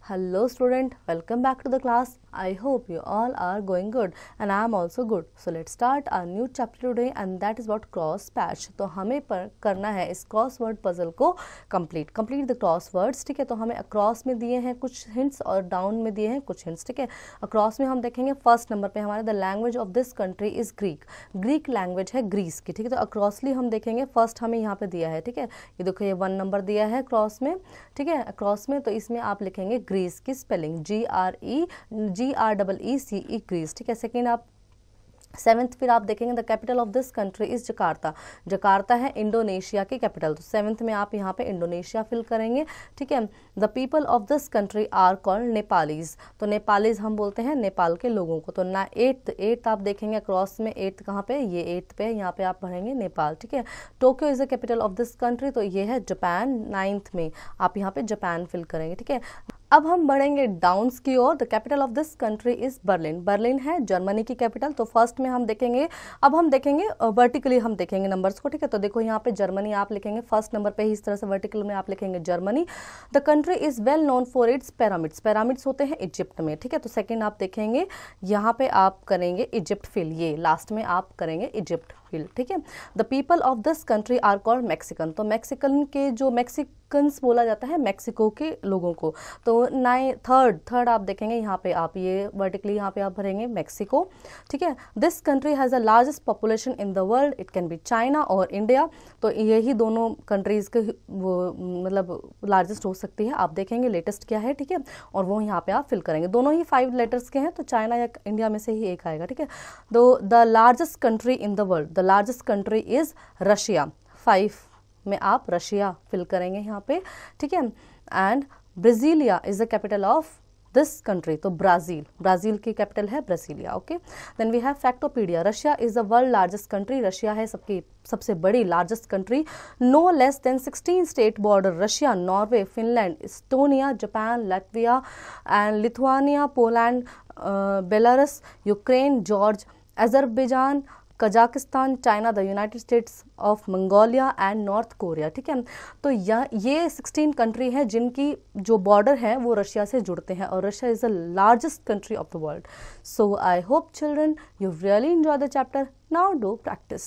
Hello student, welcome back to the class. I hope you all are going good and I am also good. So let's start our new chapter today and that is about cross patch. तो हमें करना है इस crossword puzzle को complete the crosswords. ठीक है, तो हमें अक्रॉस में दिए हैं कुछ हिंट्स और डाउन में दिए हैं कुछ हिंट्स. ठीक है, अक्रॉस में हम देखेंगे फर्स्ट नंबर पे हमारे the language of this country is Greek language है ग्रीस की. ठीक है, तो अक्रॉसली हम देखेंगे फर्स्ट हमें यहाँ पे दिया है. ठीक है, ये देखो ये 1 नंबर दिया है क्रॉस में. ठीक है, क्रॉस में, तो इसमें आप लिखेंगे ग्रीस की स्पेलिंग GREECE ग्रीस. ठीक है, सेकेंड आप 7th फिर आप देखेंगे the capital of this country is Jakarta है इंडोनेशिया की कैपिटल. तो 7th में आप यहाँ पे इंडोनेशिया फिल करेंगे. ठीक है, the people of this country are called Nepalese. तो नेपालीज हम बोलते हैं नेपाल के लोगों को. तो ना 8th आप देखेंगे क्रॉस में 8th कहाँ पे, ये 8th पे, यहाँ पे आप पढ़ेंगे नेपाल. ठीक है, Tokyo is the capital of this country, तो ये है जापान. 9th में आप यहाँ पे जापान फिल करेंगे. ठीक है, अब हम बढ़ेंगे डाउन्स की ओर. The capital of this country is Berlin है जर्मनी की कैपिटल. तो फर्स्ट में हम देखेंगे, अब हम देखेंगे वर्टिकली हम देखेंगे नंबर्स को. ठीक है, तो देखो यहाँ पे जर्मनी आप लिखेंगे फर्स्ट नंबर पे ही इस तरह से वर्टिकल में आप लिखेंगे Germany. The country is well known for its pyramids होते हैं इजिप्ट में. ठीक है, तो सेकेंड आप देखेंगे यहाँ पे आप करेंगे इजिप्ट फिल, ये लास्ट में आप करेंगे इजिप्ट फिल. ठीक है, the people of this country are called Mexican. तो मैक्सिकन के जो मैक्सिकन्स बोला जाता है मैक्सिको के लोगों को. तो थर्ड आप देखेंगे यहाँ पे आप ये वर्टिकली यहाँ पे आप भरेंगे मैक्सिको. ठीक है, this country has the largest population in the world. It can be China और इंडिया. तो यही दोनों कंट्रीज के वो मतलब लार्जेस्ट हो सकती है. आप देखेंगे लेटेस्ट क्या है. ठीक है, और वो यहाँ पे आप फिल करेंगे. दोनों ही 5 लेटर्स के हैं, तो चाइना या इंडिया में से ही एक आएगा. ठीक है, तो the largest country in the world, the largest country is Russia. 5 में आप रशिया फिल करेंगे यहाँ पे. ठीक है, and Brasilia is the capital of this country. तो ब्राजील की कैपिटल है Brasilia. Okay, then we have Factopedia. Russia is the world largest country. Russia है सबसे बड़ी largest country. No less than 16 state border. Russia, Norway, Finland, Estonia, Japan, Latvia and Lithuania, Poland, Belarus, Ukraine, Georgia, Azerbaijan, Kazakhstan, China, the United States of Mongolia and North Korea. ठीक है, तो ये 16 country हैं जिनकी जो border है वो Russia से जुड़ते हैं और Russia is the largest country of the world. So I hope children you really enjoy the chapter. Now do practice.